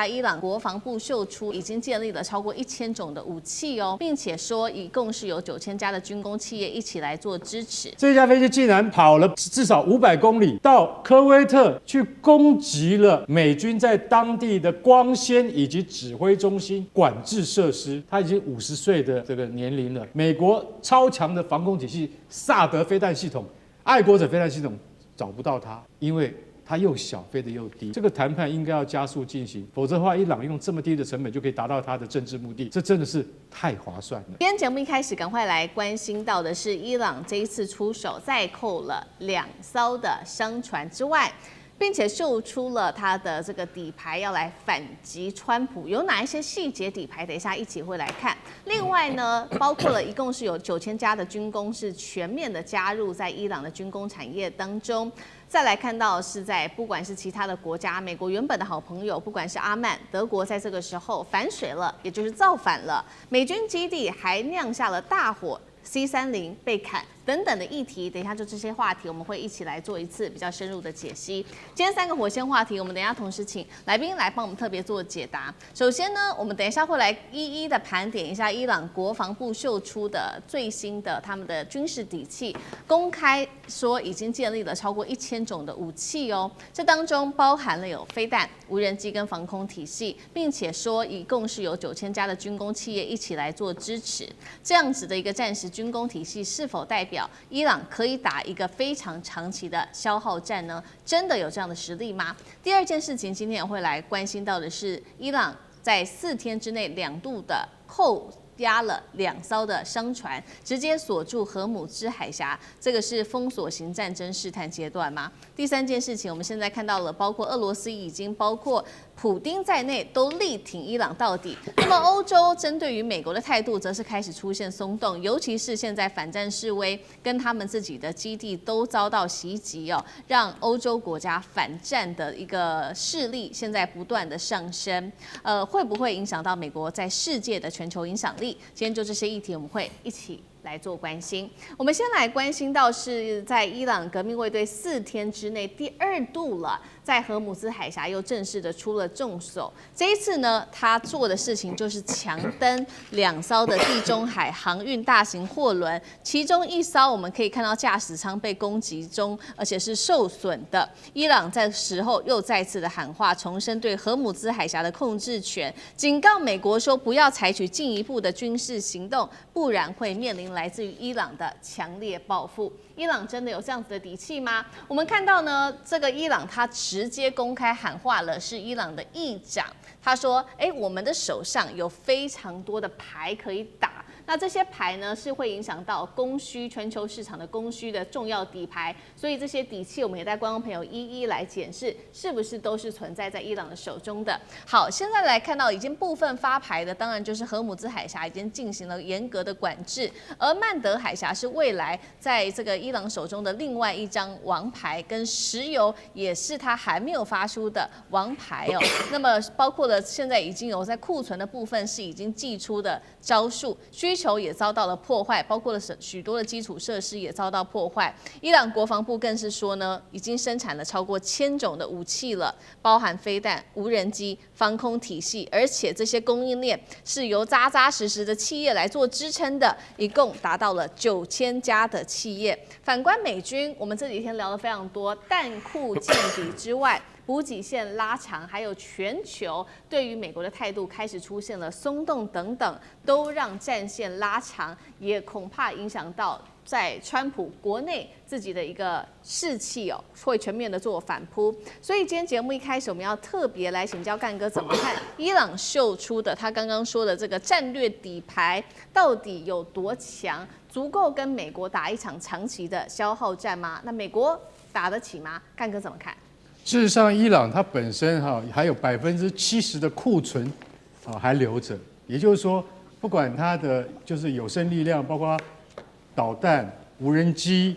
伊朗国防部秀出已经建立了超过1000种的武器哦，并且说一共是有9000家的军工企业一起来做支持。这架飞机竟然跑了至少500公里，到科威特去攻击了美军在当地的光纤以及指挥中心管制设施。他已经50岁的这个年龄了，美国超强的防空体系萨德飞弹系统、爱国者飞弹系统找不到他，因为它又小，飞得又低，这个谈判应该要加速进行，否则的话，伊朗用这么低的成本就可以达到它的政治目的，这真的是太划算了。今天节目一开始，赶快来关心到的是，伊朗这一次出手再扣了2艘的商船之外，并且秀出了它的这个底牌要来反击川普，有哪一些细节底牌？等一下一起会来看。另外呢，包括了一共是有9000家的军工是全面的加入在伊朗的军工产业当中。再来看到是在不管是其他的国家，美国原本的好朋友，不管是阿曼、德国，在这个时候反水了，也就是造反了，美军基地还酿下了大火。C-30被砍等等的议题，等一下就这些话题，我们会一起来做一次比较深入的解析。今天3个火线话题，我们等一下同时请来宾来帮我们特别做解答。首先呢，我们等一下会来一一的盘点一下伊朗国防部秀出的最新的他们的军事底气，公开说已经建立了超过1000种的武器哦，这当中包含了有飞弹、无人机跟防空体系，并且说一共是有9000家的军工企业一起来做支持，这样子的一个战时军工体系是否代表伊朗可以打一个非常长期的消耗战呢？真的有这样的实力吗？第二件事情，今天也会来关心到的是，伊朗在4天之内2度的扣押了2艘的商船，直接锁住荷姆兹海峡，这个是封锁型战争试探阶段吗？第三件事情，我们现在看到了，包括俄罗斯已经包括普丁在内都力挺伊朗到底。那么欧洲针对于美国的态度，则是开始出现松动，尤其是现在反战示威跟他们自己的基地都遭到袭击哦，让欧洲国家反战的一个势力现在不断的上升。会不会影响到美国在世界的全球影响力？今天就这些议题，我们会一起来做关心。我们先来关心到是在伊朗革命卫队4天之内第2度了，在荷姆兹海峡又正式的出了重手。这一次呢，他做的事情就是强登2艘的地中海航运大型货轮，其中1艘我们可以看到驾驶舱被攻击中，而且是受损的。伊朗在时候又再次的喊话，重申对荷姆兹海峡的控制权，警告美国说不要采取进一步的军事行动，不然会面临来自于伊朗的强烈报复。伊朗真的有这样子的底气吗？我们看到呢，这个伊朗他直接公开喊话了，是伊朗的议长，他说：“我们的手上有非常多的牌可以打。”那这些牌呢，是会影响到供需全球市场的供需的重要底牌，所以这些底气，我们也带观众朋友一一来检视，是不是都是存在在伊朗的手中的。好，现在来看到已经部分发牌的，当然就是荷姆兹海峡已经进行了严格的管制，而曼德海峡是未来在这个伊朗手中的另外一张王牌，跟石油也是他还没有发出的王牌哦。那么包括了现在已经有在库存的部分是已经寄出的招数，需求也遭到了破坏，包括了许多的基础设施也遭到破坏。伊朗国防部更是说呢，已经生产了超过1000种的武器了，包含飞弹、无人机、防空体系，而且这些供应链是由扎扎实实的企业来做支撑的，一共达到了9000家的企业。反观美军，我们这几天聊得非常多，弹库见底之外，补给线拉长，还有全球对于美国的态度开始出现了松动等等，都让战线拉长，也恐怕影响到在川普国内自己的一个士气哦，会全面的做反扑。所以今天节目一开始，我们要特别来请教干哥怎么看伊朗秀出的他刚刚说的这个战略底牌到底有多强，足够跟美国打一场长期的消耗战吗？那美国打得起吗？干哥怎么看？事实上，伊朗它本身还有70%的库存还留着，也就是说，不管它的就是有生力量，包括导弹、无人机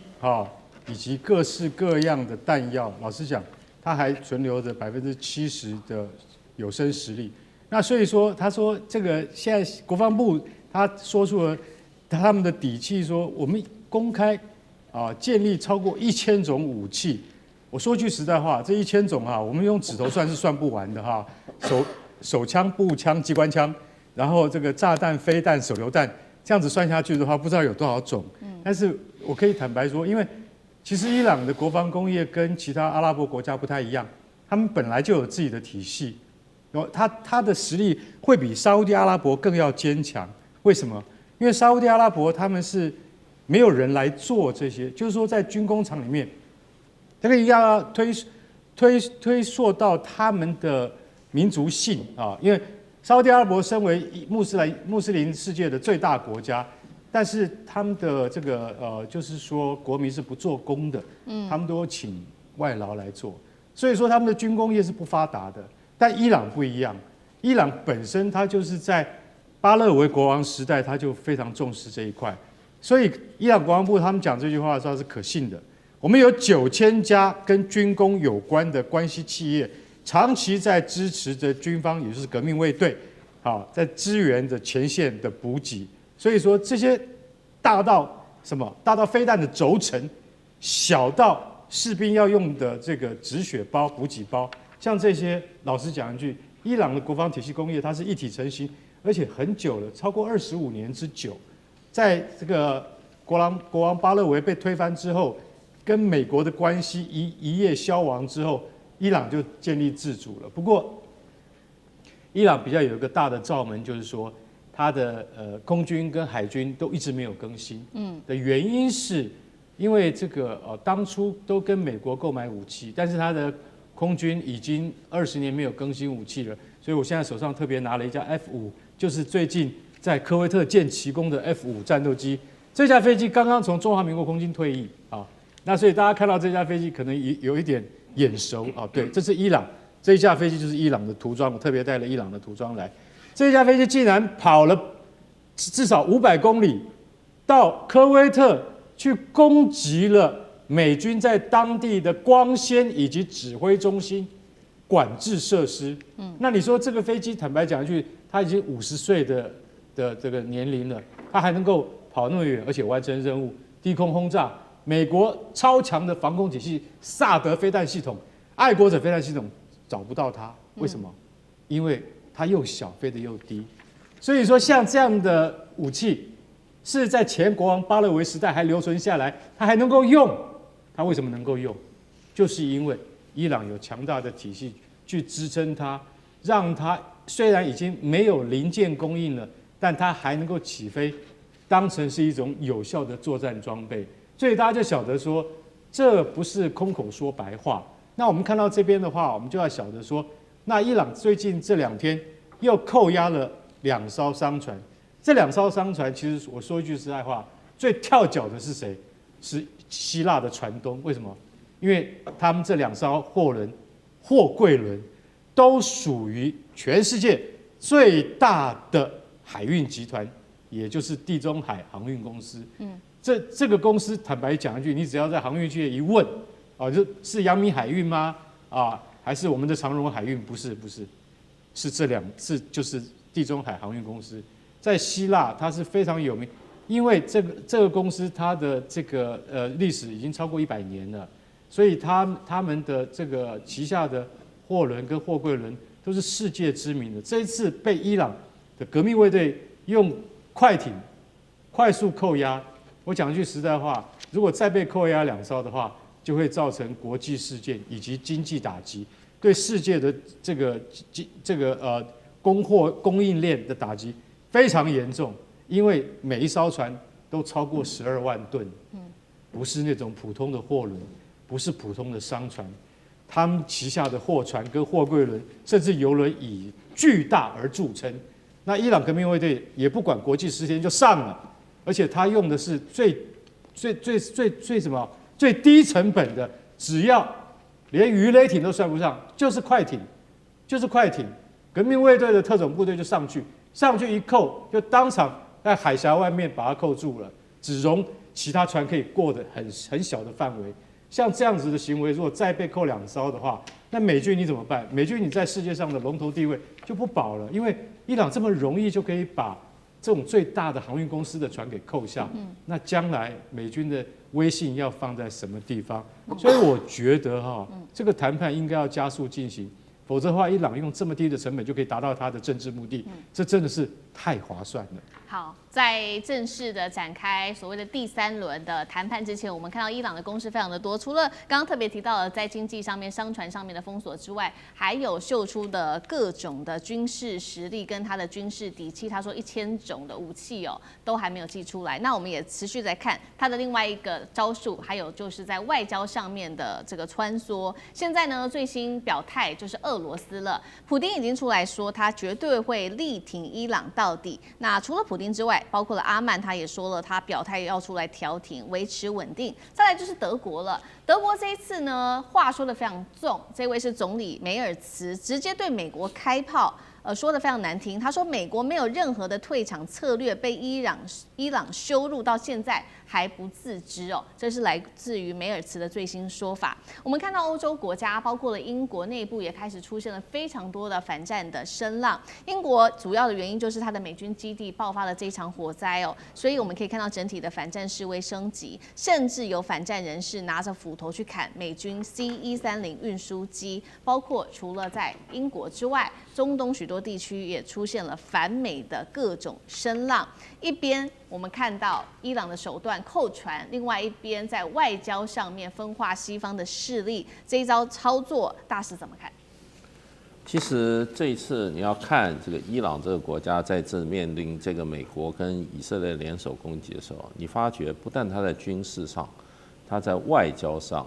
以及各式各样的弹药，老实讲，它还存留着70%的有生实力。那所以说，他说这个现在国防部他说出了他们的底气，说我们公开建立超过1000种武器。我说句实在话，这1000种我们用指头算是算不完的手枪、步枪、机关枪，然后这个炸弹、飞弹、手榴弹，这样子算下去的话，不知道有多少种。但是我可以坦白说，因为其实伊朗的国防工业跟其他阿拉伯国家不太一样，他们本来就有自己的体系，然后他的实力会比沙烏地阿拉伯更要坚强。为什么？因为沙烏地阿拉伯他们是没有人来做这些，就是说在军工厂里面，这个一样要推溯到他们的民族性啊，因为沙烏地阿拉伯身为穆斯林世界的最大国家，但是他们的这个就是说国民是不做工的，他们都请外劳来做，所以说他们的军工业是不发达的。但伊朗不一样，伊朗本身它就是在巴勒维国王时代，他就非常重视这一块，所以伊朗国防部他们讲这句话的时候是可信的。我们有9000家跟军工有关的关系企业，长期在支持着军方，也就是革命卫队，好，在支援着前线的补给。所以说这些大到什么？大到飞弹的轴承，小到士兵要用的这个止血包、补给包，像这些，老实讲一句，伊朗的国防体系工业它是一体成型，而且很久了，超过25年之久。在这个国王巴勒维被推翻之后，跟美国的关系一夜消亡之后，伊朗就建立自主了。不过，伊朗比较有一个大的罩门，就是说它的空军跟海军都一直没有更新。的原因是因为这个当初都跟美国购买武器，但是它的空军已经20年没有更新武器了，所以我现在手上特别拿了一架 F5，就是最近在科威特建奇功的 F5战斗机。这架飞机刚刚从中华民国空军退役啊。那所以大家看到这架飞机可能有一点眼熟啊，对，这是伊朗，这一架飞机就是伊朗的涂装，我特别带了伊朗的涂装来。这架飞机竟然跑了至少500公里，到科威特去攻击了美军在当地的光纤以及指挥中心管制设施。那你说这个飞机，坦白讲一句，它已经50岁的这个年龄了，它还能够跑那么远，而且完成任务，低空轰炸。美国超强的防空体系萨德飞弹系统、爱国者飞弹系统找不到它，为什么？因为它又小，飞得又低。所以说，像这样的武器是在前国王巴勒维时代还留存下来，它还能够用。它为什么能够用？就是因为伊朗有强大的体系去支撑它，让它虽然已经没有零件供应了，但它还能够起飞，当成是一种有效的作战装备。所以大家就晓得说，这不是空口说白话。那我们看到这边的话，我们就要晓得说，那伊朗最近这2天又扣押了2艘商船。这2艘商船，其实我说一句实在话，最跳脚的是谁？是希腊的船东。为什么？因为他们这2艘货柜轮都属于全世界最大的海运集团，也就是地中海航运公司。这个公司坦白讲一句，你只要在航运界一问，就是阳明海运吗？还是我们的长荣海运？不是，是是就是地中海航运公司。在希腊它是非常有名，因为这个公司它的这个历史已经超过100年了，所以他们的这个旗下的货轮跟货柜轮都是世界知名的。这一次被伊朗的革命卫队用快艇快速扣押。我讲句实在话，如果再被扣押2艘的话，就会造成国际事件以及经济打击，对世界的这个供应链的打击非常严重。因为每一艘船都超过12万吨，不是那种普通的货轮，不是普通的商船，他们旗下的货船跟货柜轮，甚至油轮以巨大而著称。那伊朗革命卫队也不管国际时间就上了。而且他用的是最低成本的，只要连鱼雷艇都算不上，就是快艇。革命卫队的特种部队就上去一扣，就当场在海峡外面把它扣住了，只容其他船可以过的很小的范围。像这样子的行为，如果再被扣2艘的话，那美军你怎么办？美军你在世界上的龙头地位就不保了，因为伊朗这么容易就可以把这种最大的航运公司的船给扣下，那将来美军的威信要放在什么地方？所以我觉得这个谈判应该要加速进行。否则的话，伊朗用这么低的成本就可以达到它的政治目的，这真的是太划算了。好，在正式的展开所谓的第3轮的谈判之前，我们看到伊朗的攻势非常的多。除了刚刚特别提到的在经济上面、商船上面的封锁之外，还有秀出的各种的军事实力跟它的军事底气。他说1000种的武器都还没有寄出来。那我们也持续在看他的另外一个招数，还有就是在外交上面的这个穿梭。现在呢，最新表态就是俄罗斯了，普丁已经出来说他绝对会力挺伊朗到底。那除了普丁之外，包括了阿曼，他也说了，他表态要出来调停，维持稳定。再来就是德国了，德国这一次呢，话说得非常重，这位是总理梅尔茨，直接对美国开炮。说得非常难听，他说美国没有任何的退场策略，被伊朗羞辱到现在还不自知这是来自于梅尔茨的最新说法。我们看到欧洲国家，包括了英国内部也开始出现了非常多的反战的声浪。英国主要的原因就是它的美军基地爆发了这场火灾所以我们可以看到整体的反战示威升级，甚至有反战人士拿着斧头去砍美军 C-130运输机，包括除了在英国之外，中东许多地区也出现了反美的各种声浪。一边我们看到伊朗的手段扣传，另外一边在外交上面分化西方的势力，这一招操作大师怎么看？其实这一次你要看这个伊朗这个国家在这面临这个美国跟以色列联手攻击的时候，你发觉不但它在军事上，它在外交上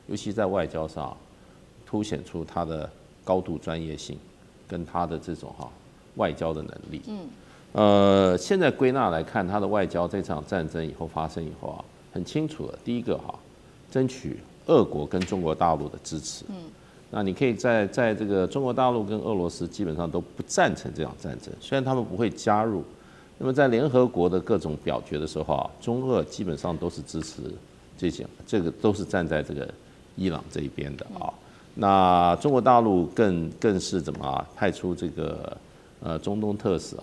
尤其在外交上凸显出它的高度专业性。跟他的这种外交的能力，现在归纳来看，他的外交这场战争以后发生以后很清楚了。第一个争取俄国跟中国大陆的支持。那你可以在这个中国大陆跟俄罗斯基本上都不赞成这场战争，虽然他们不会加入，那么在联合国的各种表决的时候中俄基本上都是支持这个都是站在这个伊朗这一边的那中国大陆更是怎么派出这个中东特使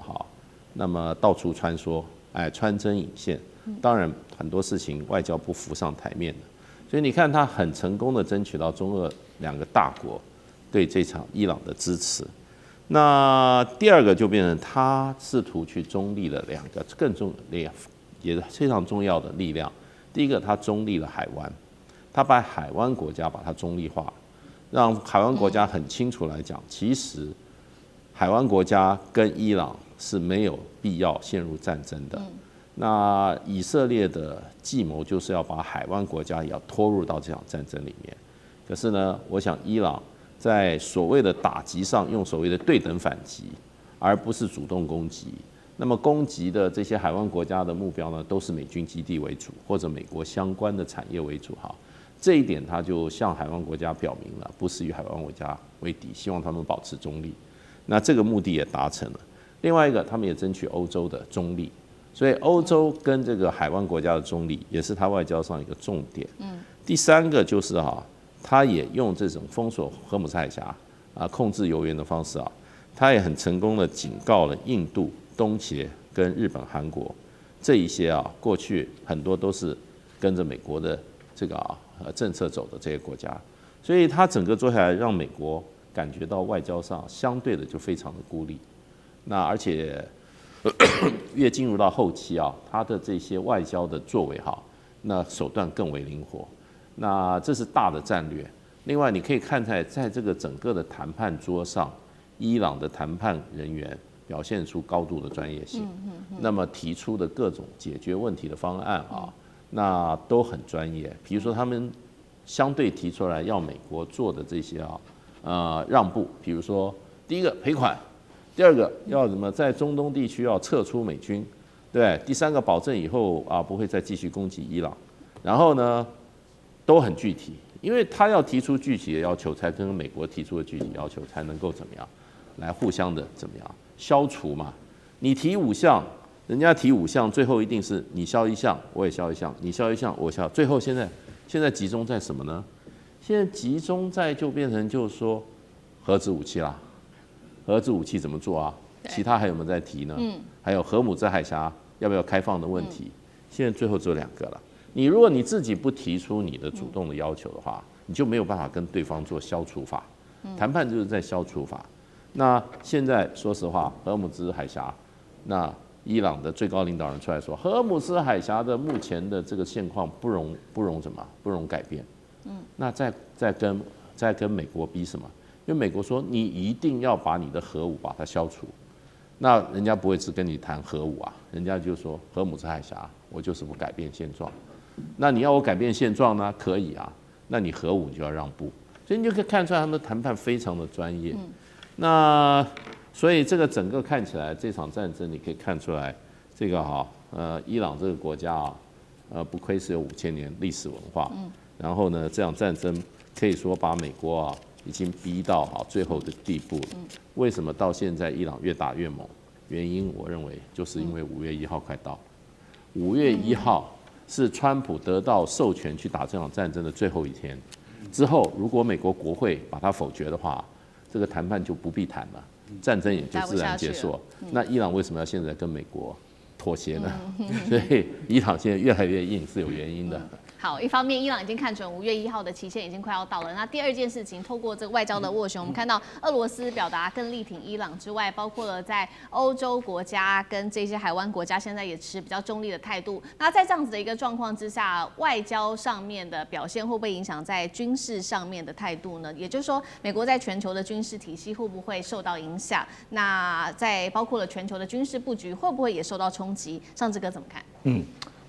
那么到处穿梭，穿针引线。当然很多事情外交不浮上台面的，所以你看他很成功的争取到中俄2个大国对这场伊朗的支持。那第二个就变成他试图去中立了2个也非常重要的力量。第一个，他中立了海湾，他把海湾国家把它中立化。让海湾国家很清楚来讲，其实海湾国家跟伊朗是没有必要陷入战争的。那以色列的计谋就是要把海湾国家也要拖入到这场战争里面。可是呢，我想伊朗在所谓的打击上用所谓的对等反击，而不是主动攻击。那么攻击的这些海湾国家的目标呢，都是美军基地为主，或者美国相关的产业为主这一点，他就向海湾国家表明了，不是与海湾国家为敌，希望他们保持中立。那这个目的也达成了。另外一个，他们也争取欧洲的中立，所以欧洲跟这个海湾国家的中立，也是他外交上一个重点。第三个就是他也用这种封锁荷姆斯海峡控制油源的方式他也很成功的警告了印度、东协跟日本、韩国这一些过去很多都是跟着美国的这个政策走的这些国家，所以他整个做下来，让美国感觉到外交上相对的就非常的孤立。那而且越进入到后期他的这些外交的作为那手段更为灵活。那这是大的战略。另外，你可以看在这个整个的谈判桌上，伊朗的谈判人员表现出高度的专业性，那么提出的各种解决问题的方案那都很专业。比如说，他们相对提出来要美国做的这些让步，比如说第一个赔款，第二个要怎么在中东地区要撤出美军，对，第三个保证以后不会再继续攻击伊朗，然后呢都很具体，因为他要提出具体的要求，才跟美国提出的具体要求才能够怎么样来互相的怎么样消除嘛。你提5项。人家提5项，最后一定是你消1项，我也消1项，你消1项，我消。最后现在集中在什么呢？现在集中在就变成就是说核子武器啦，核子武器怎么做其他还有没有在提呢？还有荷姆斯海峡要不要开放的问题，现在最后只有2个了。如果你自己不提出你的主动的要求的话，你就没有办法跟对方做消除法。谈判就是在消除法。那现在说实话，荷尔木兹海峡，那伊朗的最高领导人出来说，荷尔木兹海峡的目前的这个现况不容改变。那再跟美国逼什么？因为美国说你一定要把你的核武把它消除，那人家不会只跟你谈核武啊，人家就说荷尔木兹海峡我就是不改变现状。那你要我改变现状呢？可以啊，那你核武你就要让步。所以你就可以看出来他们的谈判非常的专业。那所以这个整个看起来这场战争，你可以看出来，这个伊朗这个国家不愧是有5000年历史文化。然后呢，这场战争可以说把美国已经逼到最后的地步了。为什么到现在伊朗越打越猛？原因我认为就是因为5月1号快到，5月1号是川普得到授权去打这场战争的最后一天。之后，如果美国国会把它否决的话，这个谈判就不必谈了，战争也就自然结束。那伊朗为什么要现在跟美国妥协呢？所以伊朗现在越来越硬是有原因的。好，一方面伊朗已经看准5月1号的期限已经快要到了。那第二件事情，透过这个外交的斡旋，我们看到俄罗斯表达更力挺伊朗之外，包括了在欧洲国家跟这些海湾国家，现在也持比较中立的态度。那在这样子的一个状况之下，外交上面的表现会不会影响在军事上面的态度呢？也就是说，美国在全球的军事体系会不会受到影响？那在包括了全球的军事布局，会不会也受到冲击？尚志哥怎么看？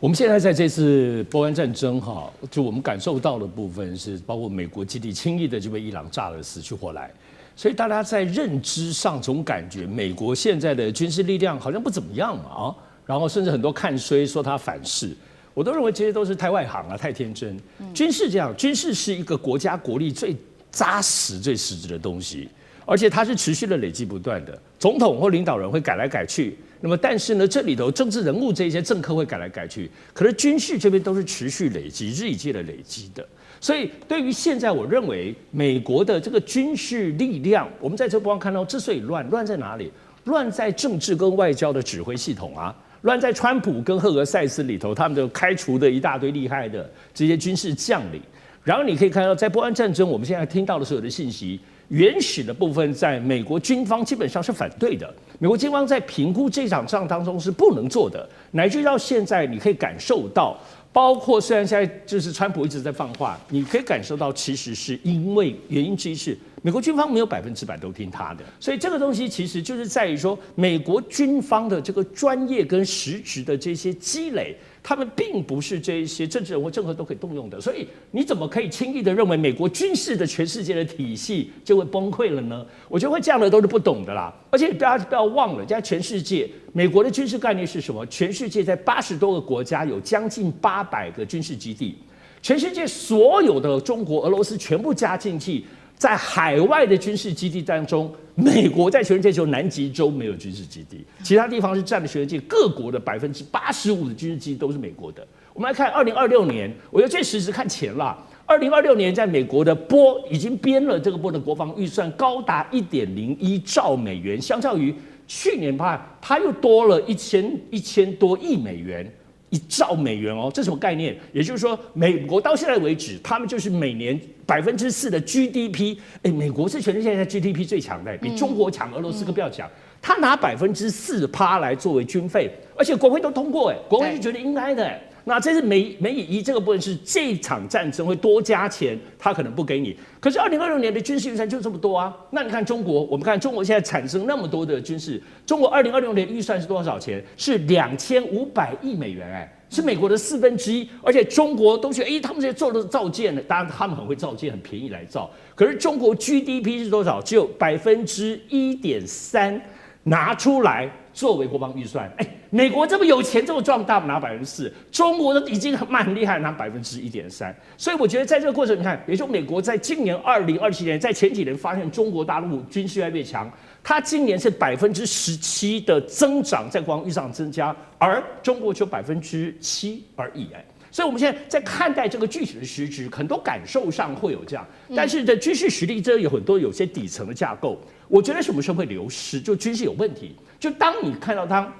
我们现在在这次波湾战争就我们感受到的部分是，包括美国基地轻易的就被伊朗炸得死去活来，所以大家在认知上总感觉美国现在的军事力量好像不怎么样嘛然后甚至很多看衰说它反噬，我都认为这些都是太外行了，太天真。军事这样，军事是一个国家国力最扎实、最实质的东西，而且它是持续的累积不断的，总统或领导人会改来改去。那么，但是呢，这里头政治人物这些政客会改来改去，可是军事这边都是持续累积、日以继的累积的。所以，对于现在，我认为美国的这个军事力量，我们在这波上看到，之所以乱在哪里？乱在政治跟外交的指挥系统乱在川普跟赫尔塞斯里头，他们就开除的一大堆厉害的这些军事将领。然后你可以看到，在波湾战争，我们现在听到的所有的信息。原始的部分，在美国军方基本上是反对的。美国军方在评估这场仗当中是不能做的，乃至到现在，你可以感受到，包括虽然现在就是川普一直在放话，你可以感受到，其实是因为原因之一是美国军方没有100%都听他的，所以这个东西其实就是在于说，美国军方的这个专业跟实质的这些积累。他们并不是这一些政治人物、政客都可以动用的，所以你怎么可以轻易的认为美国军事的全世界的体系就会崩溃了呢？我觉得会这样的都是不懂的啦。而且大家不要忘了，现在全世界美国的军事概念是什么？全世界在80多个国家有将近800个军事基地，全世界所有的中国、俄罗斯全部加进去。在海外的军事基地当中，美国在全世界只有南极洲没有军事基地，其他地方是占了全世界各国的85%的军事基地都是美国的。我们来看2026年，我觉得最实质看钱啦。2026年，在美国的波已经编了这个波的国防预算高达1.01兆美元，相较于去年它又多了1000多亿美元。1兆美元这是什么概念？也就是说，美国到现在为止，他们就是每年4%的 GDP。美国是全世界在 GDP 最强的，比中国强，俄罗斯更不要讲。他拿4%来作为军费，而且国会都通过，国会是觉得应该的。那这是美以这个部分是这场战争会多加钱，他可能不给你。可是2026年的军事预算就这么多啊。那你看中国，我们看中国现在产生那么多的军事，中国2026年预算是多少钱？是2500亿美元，是美国的1/4。而且中国都觉得，他们这些做的造舰呢，当然他们很会造舰，很便宜来造。可是中国 GDP 是多少？只有1.3%拿出来作为国防预算。美国这么有钱，这么壮大，拿4%，中国都已经很厉害，拿1.3%。所以我觉得在这个过程，你看，也就美国在今年2027年，在前几年发现中国大陆军事越来越强，它今年是17%的增长，在国防预算增加，而中国只有7%而已。所以我们现在在看待这个具体的实质，很多感受上会有这样，但是的军事实力这有很多有些底层的架构，我觉得什么时候会流失，就军事有问题。就当你看到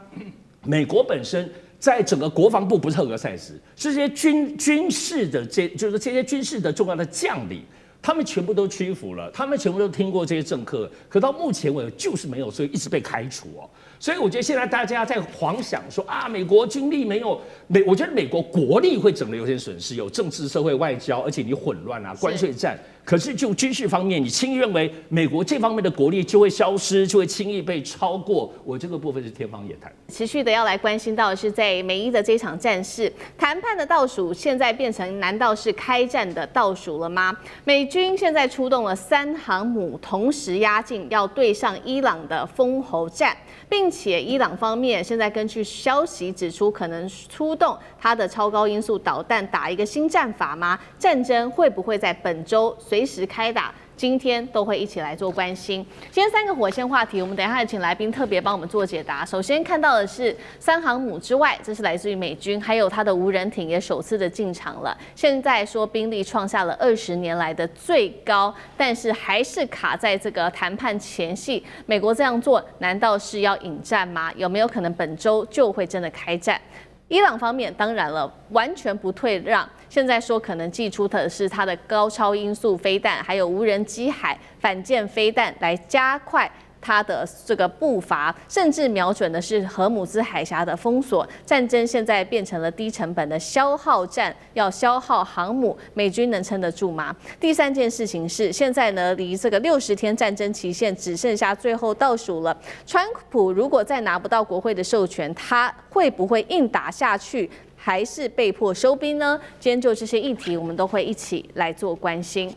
美国本身在整个国防部不是赫尔塞斯，是这些军事的就是这些军事的重要的将领，他们全部都屈服了，他们全部都听过这些政客，可到目前为止就是没有，所以一直被开除哦。所以我觉得现在大家在狂想说啊，美国军力没有我觉得美国国力会整个有些损失，有政治、社会、外交，而且你混乱啊，关税战。可是就军事方面，你轻易认为美国这方面的国力就会消失，就会轻易被超过，我这个部分是天方夜谭。持续的要来关心到的是，在美伊的这场战事谈判的倒数，现在变成难道是开战的倒数了吗？美军现在出动了3航母，同时压境，要对上伊朗的封喉战。并且伊朗方面现在根据消息指出，可能出动它的超高音速导弹打一个新战法吗？战争会不会在本周随时开打？今天都会一起来做关心。今天3个火线话题，我们等一下请来宾特别帮我们做解答。首先看到的是3航母之外，这是来自于美军，还有它的无人艇也首次的进场了。现在说兵力创下了20年来的最高，但是还是卡在这个谈判前夕。美国这样做，难道是要引战吗？有没有可能本周就会真的开战？伊朗方面当然了，完全不退让。现在说可能祭出的是它的高超音速飞弹，还有无人机海反舰飞弹，来加快它的这个步伐，甚至瞄准的是荷姆兹海峡的封锁。战争现在变成了低成本的消耗战，要消耗航母，美军能撑得住吗？第3件事情是，现在呢离这个60天战争期限只剩下最后倒数了。川普如果再拿不到国会的授权，他会不会硬打下去？还是被迫收兵呢？今天就这些议题，我们都会一起来做关心。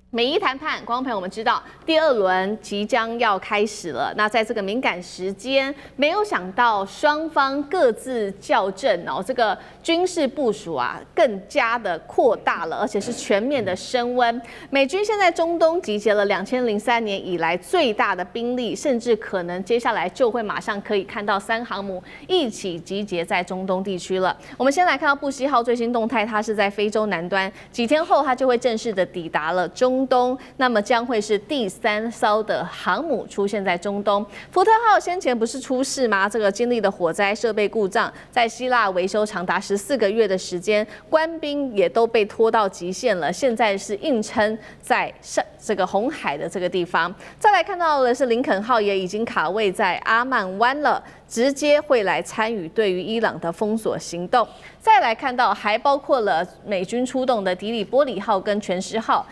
美伊谈判，观众朋友们知道，第2轮即将要开始了。那在这个敏感时间，没有想到双方各自校正哦，这个军事部署啊更加的扩大了，而且是全面的升温。美军现在中东集结了2003年以来最大的兵力，甚至可能接下来就会马上可以看到3航母一起集结在中东地区了。我们先来看到布希号最新动态，它是在非洲南端，几天后它就会正式的抵达了中东，那么将会是第3艘的航母出现在中东。福特号先前不是出事吗？这个经历了火灾、设备故障，在希腊维修长达14个月的时间，官兵也都被拖到极限了。现在是硬撑在这个红海的这个地方。再来看到的是林肯号也已经卡位在阿曼湾了，直接会来参与对于伊朗的封锁行动。再来看到还包括了美军出动的迪里波里号跟全狮号。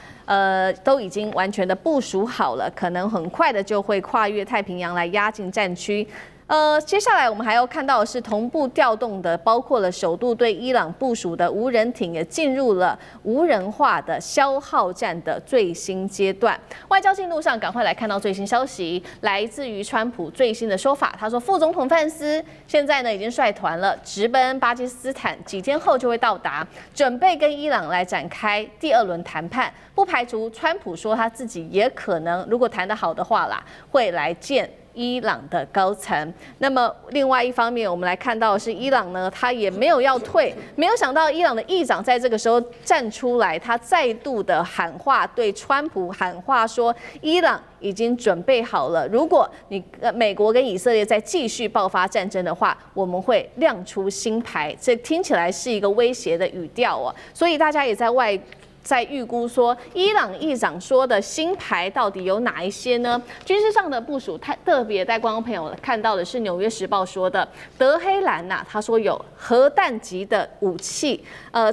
都已经完全的部署好了，可能很快的就会跨越太平洋来压进战区。接下来我们还要看到的是同步调动的，包括了首度对伊朗部署的无人艇，也进入了无人化的消耗战的最新阶段。外交进度上，赶快来看到最新消息，来自于川普最新的说法。他说，副总统范斯现在呢已经率团了，直奔巴基斯坦，几天后就会到达，准备跟伊朗来展开第2轮谈判。不排除川普说他自己也可能，如果谈得好的话啦，会来见伊朗的高层。那么另外一方面，我们来看到的是伊朗呢，他也没有要退，没有想到伊朗的议长在这个时候站出来，他再度的喊话，对川普喊话说，伊朗已经准备好了，如果你美国跟以色列再继续爆发战争的话，我们会亮出新牌。这听起来是一个威胁的语调哦，所以大家也在预估说，伊朗议长说的新牌到底有哪一些呢？军事上的部署，特别带观众朋友看到的是《纽约时报》说的，德黑兰呐，他说有核弹级的武器。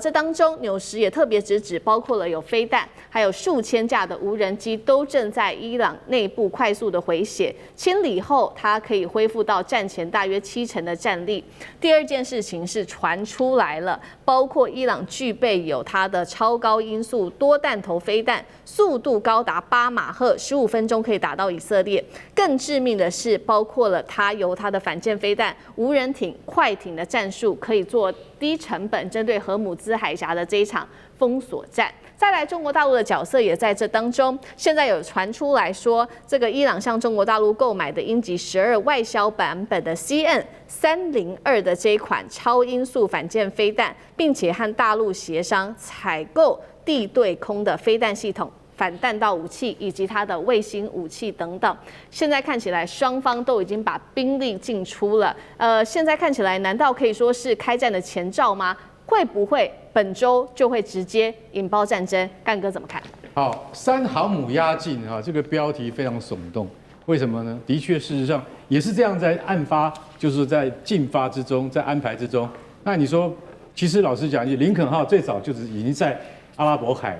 这当中纽时也特别指包括了有飞弹，还有数千架的无人机，都正在伊朗内部快速的回血清理后，它可以恢复到战前大约70%的战力。第2件事情是传出来了，包括伊朗具备有它的超高音速多弹头飞弹，速度高达8马赫，15分钟可以打到以色列。更致命的是，包括了它由它的反舰飞弹、无人艇、快艇的战术，可以做低成本针对荷姆兹海峡的这一场封锁战。再来，中国大陆的角色也在这当中。现在有传出来说，这个伊朗向中国大陆购买的鹰击12外销版本的 CN-302的这一款超音速反舰飞弹，并且和大陆协商采购地对空的飞弹系统、反弹道武器以及它的卫星武器等等。现在看起来，双方都已经把兵力进出了。现在看起来，难道可以说是开战的前兆吗？会不会本周就会直接引爆战争？干哥怎么看？好，3航母压境啊，这个标题非常耸动。为什么呢？的确，事实上也是这样，在案发，就是在进发之中，在安排之中。那你说，其实老实讲，林肯号最早就是已经在阿拉伯海，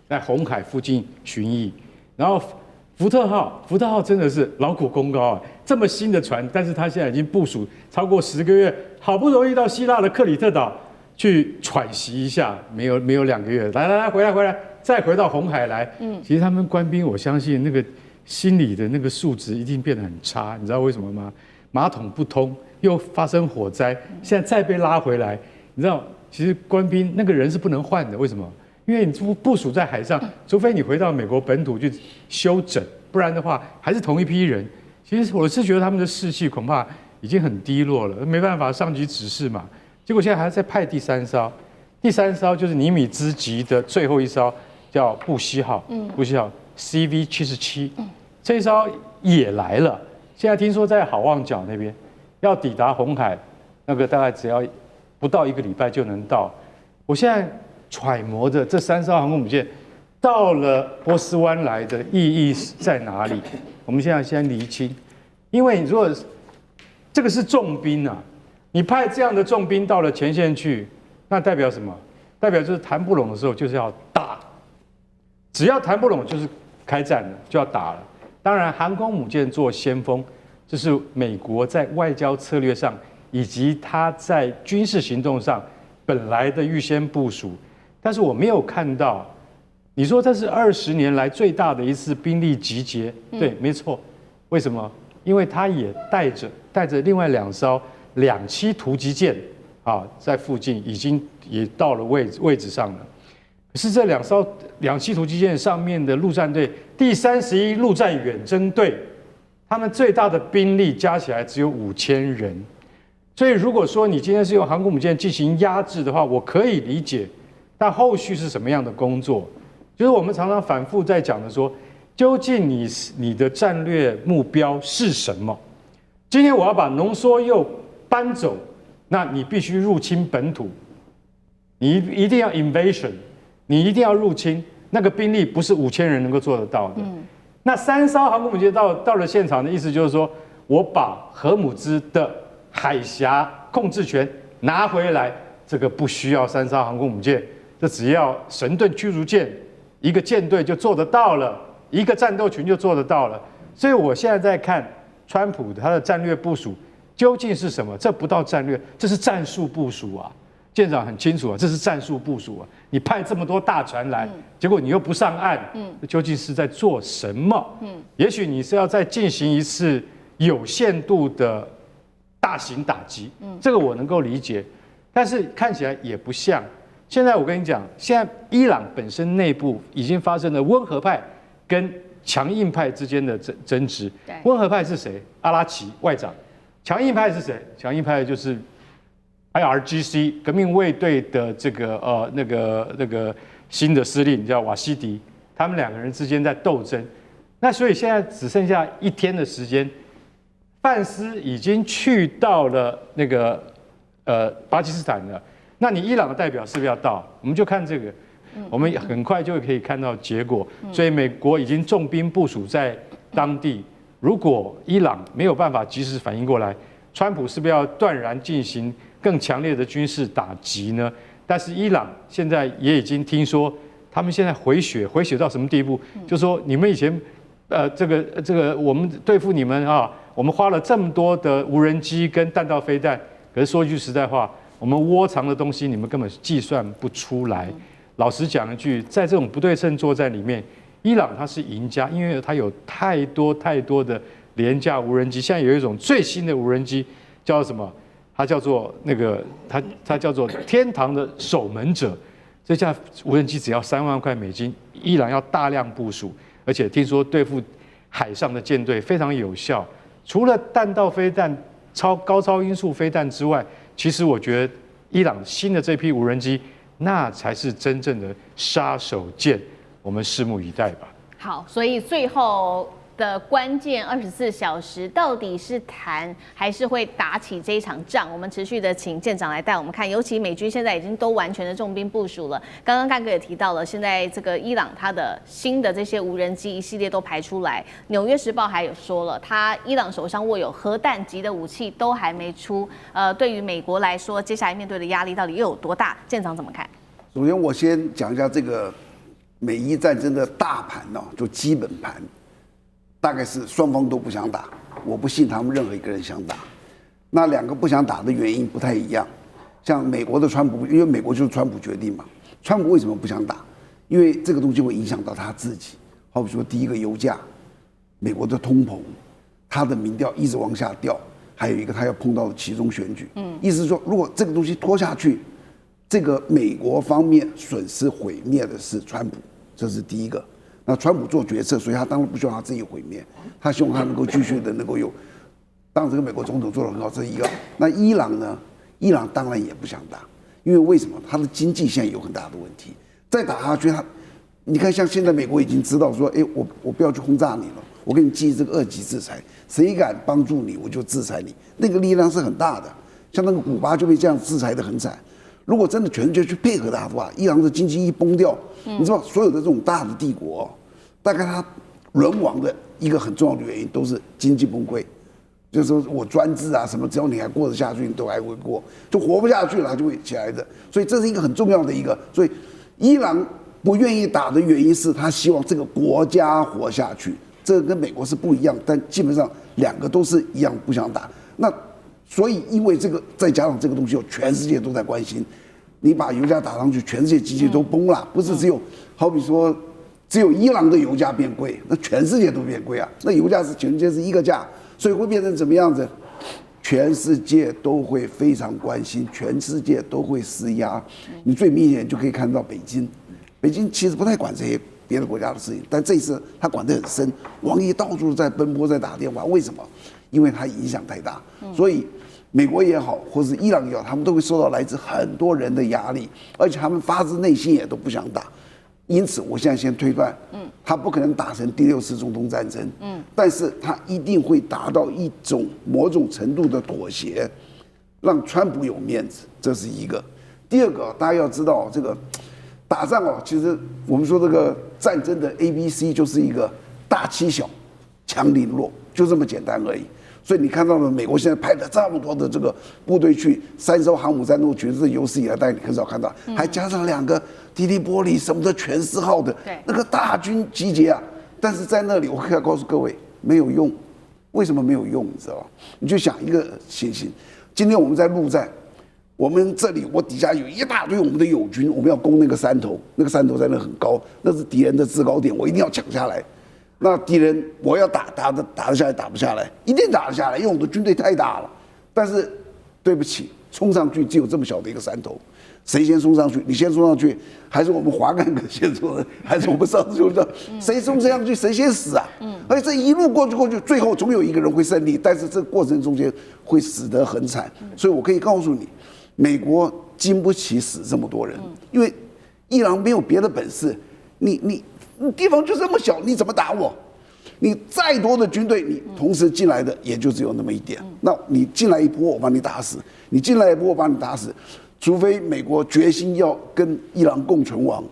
在红海附近巡弋，然后福特号真的是劳苦功高啊，这么新的船，但是它现在已经部署超过10个月，好不容易到希腊的克里特岛去喘息一下，没有2个月，来回来，再回到红海来。其实他们官兵，我相信那个心理的那个素质一定变得很差，你知道为什么吗？马桶不通，又发生火灾，现在再被拉回来，你知道，其实官兵那个人是不能换的，为什么？因为你部署在海上，除非你回到美国本土去休整，不然的话还是同一批人。其实我是觉得他们的士气恐怕已经很低落了，没办法，上级指示嘛。结果现在还要再派第3艘，第3艘就是尼米兹级的最后一艘，叫布希号，布希号 CV-77，这一艘也来了。现在听说在好望角那边，要抵达红海，那个大概只要不到1个礼拜就能到。我现在揣摩着这3艘航空母舰到了波斯湾来的意义在哪里？我们现在先厘清，因为你如果这个是重兵啊，你派这样的重兵到了前线去，那代表什么？代表就是谈不拢的时候就是要打，只要谈不拢就是开战了，就要打了。当然，航空母舰做先锋，这是美国在外交策略上以及它在军事行动上本来的预先部署。但是我没有看到，你说这是20年来最大的一次兵力集结，对，没错。为什么？因为它也带着另外2艘2栖突击舰啊，在附近已经也到了位置上了。可是这2艘2栖突击舰上面的陆战队第31陆战远征队，他们最大的兵力加起来只有5000人。所以如果说你今天是用航空母舰进行压制的话，我可以理解。但后续是什么样的工作？就是我们常常反复在讲的说，究竟你的战略目标是什么？今天我要把浓缩铀搬走，那你必须入侵本土，你一定要 invasion， 你一定要入侵，那个兵力不是5000人能够做得到的。那3艘航空母舰到了现场的意思就是说，我把荷姆兹的海峡控制权拿回来，这个不需要3艘航空母舰。这只要神盾驱逐舰1个舰队就做得到了，1个战斗群就做得到了。所以我现在在看川普他的战略部署究竟是什么？这不到战略，这是战术部署啊。舰长很清楚啊，这是战术部署啊。你派这么多大船来，结果你又不上岸，究竟是在做什么？也许你是要再进行一次有限度的大型打击，这个我能够理解，但是看起来也不像。现在我跟你讲，现在伊朗本身内部已经发生了温和派跟强硬派之间的争执。温和派是谁？阿拉奇外长。强硬派是谁？强硬派就是 IRGC 革命卫队的这个那个新的司令叫瓦西迪，他们2个人之间在斗争。那所以现在只剩下1天的时间，范斯已经去到了那个巴基斯坦了。那你伊朗的代表是不是要到？我们就看这个，我们很快就可以看到结果。所以美国已经重兵部署在当地。如果伊朗没有办法及时反应过来，川普是不是要断然进行更强烈的军事打击呢？但是伊朗现在也已经听说，他们现在回血到什么地步？就说你们以前这个我们对付你们啊，我们花了这么多的无人机跟弹道飞弹，可是说句实在话。我们窝藏的东西，你们根本计算不出来。老实讲一句，在这种不对称作战里面，伊朗它是赢家，因为它有太多的廉价无人机。现在有一种最新的无人机，叫什么？它叫做它叫做天堂的守门者。这架无人机只要3万块美金，伊朗要大量部署，而且听说对付海上的舰队非常有效。除了弹道飞弹、高超音速飞弹之外，其实我觉得伊朗新的这批无人机，那才是真正的杀手锏，我们拭目以待吧。好，所以最后的关键24小时，到底是谈还是会打起这一场仗？我们持续的请舰长来带我们看，尤其美军现在已经都完全的重兵部署了。刚刚干哥也提到了，现在这个伊朗它的新的这些无人机一系列都排出来，《纽约时报》还有说了，伊朗手上握有核弹级的武器都还没出。对于美国来说，接下来面对的压力到底又有多大？舰长怎么看？首先，我先讲一下这个美伊战争的大盘就基本盘，大概是双方都不想打，我不信他们任何一个人想打。那两个不想打的原因不太一样，像美国的川普，因为美国就是川普决定嘛。川普为什么不想打？因为这个东西会影响到他自己。好比说，第一个油价，美国的通膨，他的民调一直往下掉，还有一个他要碰到的期中选举。意思是说，如果这个东西拖下去，这个美国方面损失毁灭的是川普，这是第一个。那川普做决策，所以他当然不希望他自己毁灭，他希望他能够继续的能够有。当然，这个美国总统做得很好，这是一个。那伊朗呢？伊朗当然也不想打，因为为什么？他的经济现在有很大的问题，再打下去，你看，像现在美国已经知道说，我不要去轰炸你了，我给你记这个2级制裁，谁敢帮助你，我就制裁你，那个力量是很大的。像那个古巴就被这样制裁得很惨。如果真的全世界去配合他的话，伊朗的经济一崩掉，你知道所有的这种大的帝国，大概它沦亡的一个很重要的原因都是经济崩溃，就是说我专制啊什么，只要你还过得下去，你都还会过，就活不下去了，它就会起来的。所以这是一个很重要的一个，所以伊朗不愿意打的原因是他希望这个国家活下去，这个跟美国是不一样，但基本上两个都是一样不想打。那所以，因为这个，再加上这个东西，全世界都在关心。你把油价打上去，全世界经济都崩了，不是只有，好比说，只有伊朗的油价变贵，那全世界都变贵啊。那油价是全世界是一个价，所以会变成怎么样子？全世界都会非常关心，全世界都会施压。你最明显就可以看到北京，北京其实不太管这些别的国家的事情，但这次他管得很深，王毅到处在奔波，在打电话，为什么？因为它影响太大，所以美国也好，或是伊朗也好，他们都会受到来自很多人的压力，而且他们发自内心也都不想打。因此，我现在先推断，他不可能打成第6次中东战争，但是他一定会达到一种某种程度的妥协，让川普有面子，这是一个。第二个，大家要知道，这个打仗其实我们说这个战争的 ABC 就是一个大欺小，强凌弱，就这么简单而已。所以你看到了美国现在派了这么多的这个部队去，3艘航母战斗群是有史以来但你很少看到，还加上2个迪利波里什么的全4号的那个大军集结啊。但是在那里，我可以告诉各位，没有用。为什么没有用？你知道吧？你就想一个情形，今天我们在陆战，我们这里我底下有一大堆我们的友军，我们要攻那个山头，那个山头在那很高，那是敌人的制高点，我一定要抢下来。那敌人我要打得下来，打不下来，一定打得下来，因为我们的军队太大了。但是对不起，冲上去只有这么小的一个山头，谁先冲上去？你先冲上去，还是我们华干哥先冲的？还是我们上次就说谁冲上去谁先死啊？而且这一路过去，最后总有一个人会胜利，但是这个过程中间会死得很惨。所以我可以告诉你，美国经不起死这么多人，因为伊朗没有别的本事，你地方就这么小，你怎么打我？你再多的军队，你同时进来的也就只有那么一点。那你进来一波，我把你打死；你进来一波，我把你打死。除非美国决心要跟伊朗共存亡，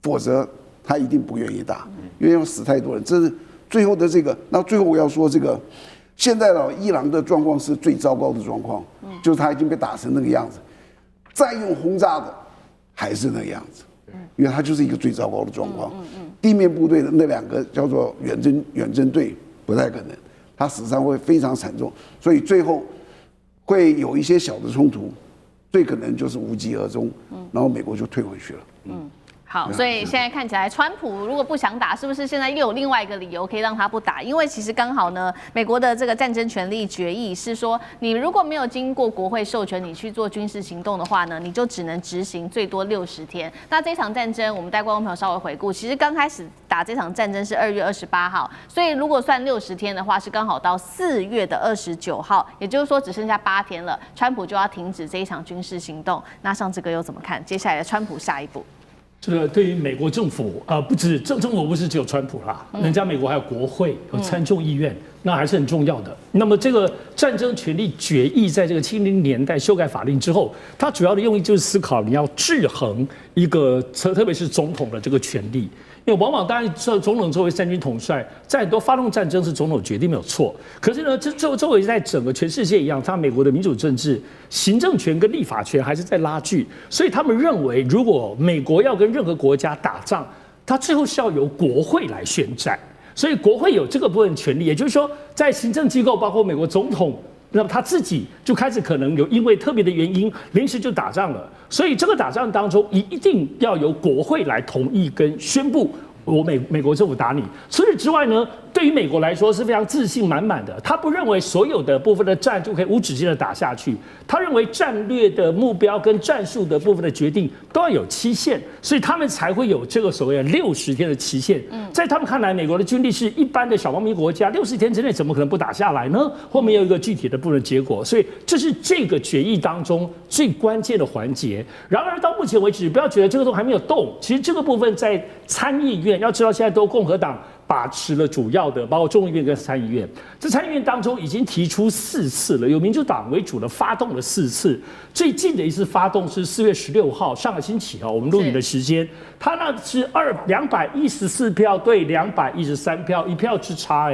否则他一定不愿意打，因为要死太多人。这是最后的这个。那最后我要说这个，现在的伊朗的状况是最糟糕的状况，就是他已经被打成那个样子，再用轰炸的还是那个样子。因为它就是一个最糟糕的状况，地面部队的那2个叫做远征队不太可能，它死伤会非常惨重，所以最后会有一些小的冲突，最可能就是无疾而终，然后美国就退回去了。好，所以现在看起来，川普如果不想打，是不是现在又有另外一个理由可以让他不打？因为其实刚好呢，美国的这个战争权利决议是说，你如果没有经过国会授权，你去做军事行动的话呢，你就只能执行最多60天。那这场战争，我们带观众朋友稍微回顾，其实刚开始打这场战争是2月28号，所以如果算60天的话，是刚好到4月29号，也就是说只剩下8天了，川普就要停止这一场军事行动。那上志哥又怎么看接下来的川普下一步？这个对于美国政府不止政府不是只有川普啦，人家美国还有国会有参众议院，那还是很重要的。那么这个战争权利决议在这个70年代修改法令之后，它主要的用意就是思考你要制衡一个特别是总统的这个权利。因为往往当然总统作为三军统帅，在很多发动战争是总统决定没有错。可是呢，这周围在整个全世界一样，他美国的民主政治、行政权跟立法权还是在拉锯，所以他们认为，如果美国要跟任何国家打仗，他最后是要由国会来宣战。所以国会有这个部分权利，也就是说，在行政机构，包括美国总统。那么他自己就开始可能有因为特别的原因临时就打仗了，所以这个打仗当中一定要由国会来同意跟宣布我美国政府打你。除此之外呢，对于美国来说是非常自信满满的，他不认为所有的部分的战就可以无止境的打下去，他认为战略的目标跟战术的部分的决定都要有期限，所以他们才会有这个所谓的60天的期限。在他们看来，美国的军力是一般的小邦民国家，60天之内怎么可能不打下来呢？后面有一个具体的部分结果，所以这是这个决议当中最关键的环节。然而到目前为止，不要觉得这个都还没有动，其实这个部分在参议院，要知道现在都共和党把持了主要的，包括众议院跟参议院。这参议院当中已经提出4次了，有民主党为主的发动了4次。最近的一次发动是4月16号，上个星期我们录影的时间，他那是214票对213票，1票之差。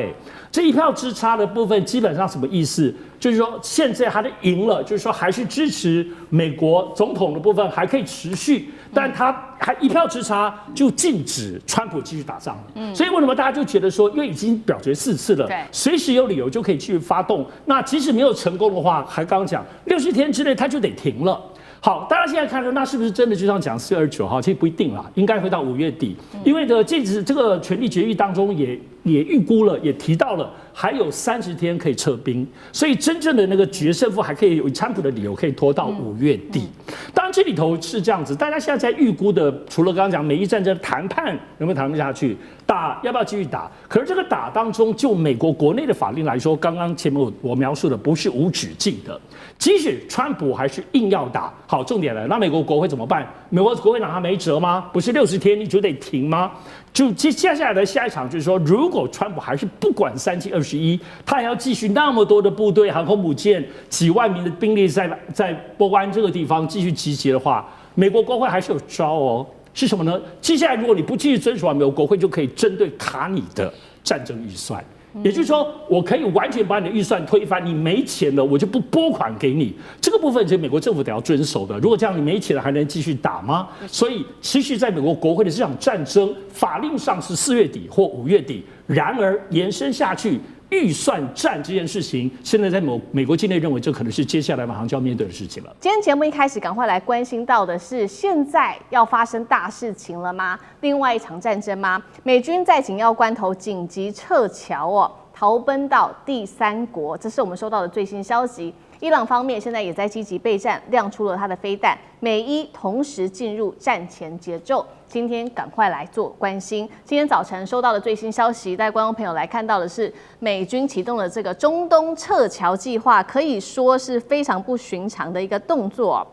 这1票之差的部分基本上什么意思？就是说现在他赢了，就是说还是支持美国总统的部分还可以持续，但他还1票之差就禁止川普继续打仗。所以为什么大家就觉得说，因为已经表决4次了，随时有理由就可以继续发动。那即使没有成功的话，还刚刚讲60天之内他就得停了。好，大家现在看说，那是不是真的就像讲4月29号？其实不一定啦，应该会到5月底，因为这个权力决议当中也预估了，也提到了还有30天可以撤兵，所以真正的那个决胜负还可以有川普的理由可以拖到5月底。当然这里头是这样子，大家现在在预估的，除了刚刚讲美伊战争谈判能不能谈不下去，打要不要继续打？可是这个打当中，就美国国内的法令来说，刚刚前面我描述的不是无止境的，即使川普还是硬要打。好，重点了，那美国国会怎么办？美国国会拿他没辙吗？不是60天你就得停吗？就接下来的下一场就是说，如果川普还是不管3七21，他还要继续那么多的部队、航空母舰、几万名的兵力在波湾这个地方继续集结的话，美国国会还是有招哦。是什么呢？接下来如果你不继续遵守，美国国会就可以针对卡你的战争预算。也就是说，我可以完全把你的预算推翻，你没钱了，我就不拨款给你。这个部分是美国政府得要遵守的。如果这样，你没钱了还能继续打吗？所以，其实在美国国会的这场战争，法令上是4月底或5月底，然而延伸下去，预算战这件事情，现在在美国境内认为这可能是接下来马上就要面对的事情了。今天节目一开始，赶快来关心到的是，现在要发生大事情了吗？另外一场战争吗？美军在紧要关头紧急撤侨逃奔到第3国，这是我们收到的最新消息。伊朗方面现在也在积极备战，亮出了他的飞弹，美伊同时进入战前节奏。今天赶快来做关心。今天早晨收到的最新消息，带观众朋友来看到的是，美军启动了这个中东撤侨计划，可以说是非常不寻常的一个动作。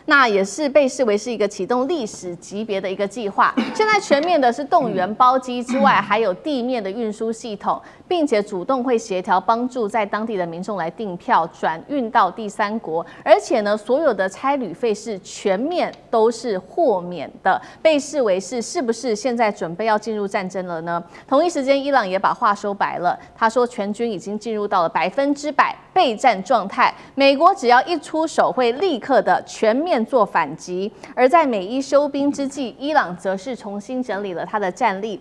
那也是被视为是一个启动历史级别的一个计划。现在全面的是动员包机之外，还有地面的运输系统，并且主动会协调帮助在当地的民众来订票转运到第3国，而且呢，所有的差旅费是全面都是豁免的，被视为是不是现在准备要进入战争了呢？同一时间，伊朗也把话说白了，他说全军已经进入到了100%备战状态，美国只要一出手，会立刻的全面做反击。而在美伊休兵之际，伊朗则是重新整理了他的战力，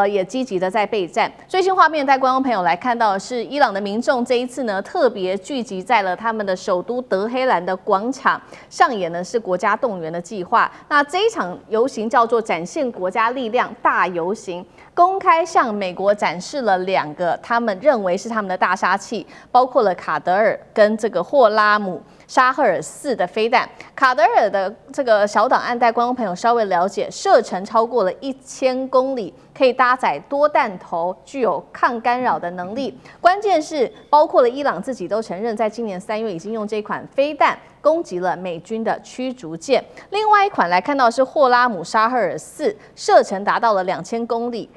也积极的在备战。最新画面带观众朋友来看到的是，伊朗的民众这一次呢，特别聚集在了他们的首都德黑兰的广场，上演的是国家动员的计划。那这一场游行叫做展现国家力量大游行，公开向美国展示了2个他们认为是他们的大杀器，包括了卡德尔跟这个霍拉姆。沙赫尔4的飞弹。卡德尔的这个小档案带观众朋友稍微了解，射程超过了1000公里，可以搭载多弹头，具有抗干扰的能力。关键是包括了伊朗自己都承认，在今年3月已经用这款飞弹攻击了美军的驱逐舰。另外一款来看到是霍拉姆沙赫尔4，射程达到了2000公里。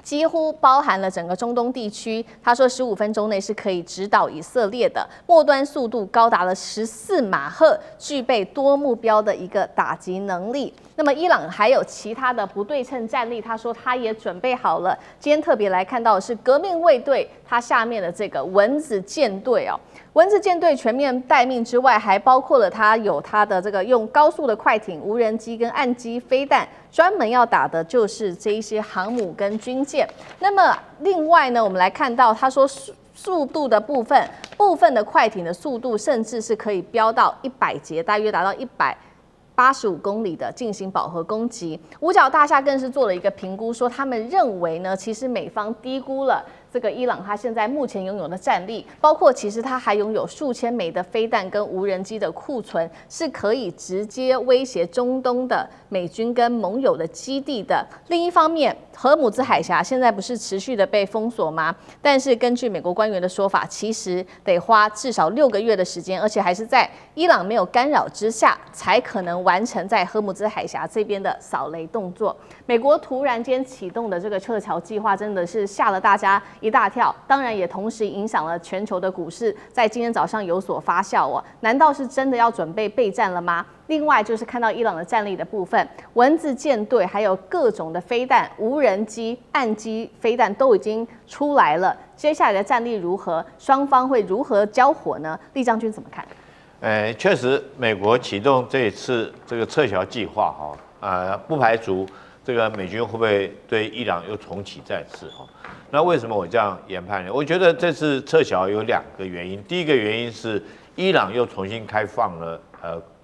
几乎包含了整个中东地区。他说，15分钟内是可以直捣以色列的，末端速度高达了14马赫，具备多目标的一个打击能力。那么伊朗还有其他的不对称战力，他说他也准备好了。今天特别来看到的是革命卫队，它下面的这个蚊子舰队哦。蚊子舰队全面待命之外，还包括了它有它的这个用高速的快艇、无人机跟岸基飞弹，专门要打的就是这一些航母跟军舰。那么另外呢，我们来看到他说速度的部分的快艇的速度甚至是可以飙到100节，大约达到185公里的进行饱和攻击。五角大厦更是做了一个评估，说他们认为呢，其实美方低估了这个伊朗它现在目前拥有的战力，包括其实它还拥有数千枚的飞弹跟无人机的库存，是可以直接威胁中东的美军跟盟友的基地的。另一方面，荷姆兹海峡现在不是持续的被封锁吗？但是根据美国官员的说法，其实得花至少6个月的时间，而且还是在伊朗没有干扰之下，才可能完成在荷姆兹海峡这边的扫雷动作。美国突然间启动的这个撤侨计划，真的是吓了大家一大跳，当然也同时影响了全球的股市，在今天早上有所发酵哦。难道是真的要准备备战了吗？另外就是看到伊朗的战力的部分，蚊子舰队还有各种的飞弹、无人机、岸基飞弹都已经出来了。接下来的战力如何？双方会如何交火呢？厉将军怎么看？确实，美国启动这一次这个撤侨计划不排除这个美军会不会对伊朗又重启战事那为什么我这样研判呢？我觉得这次撤侨有2个原因。第一个原因是伊朗又重新开放了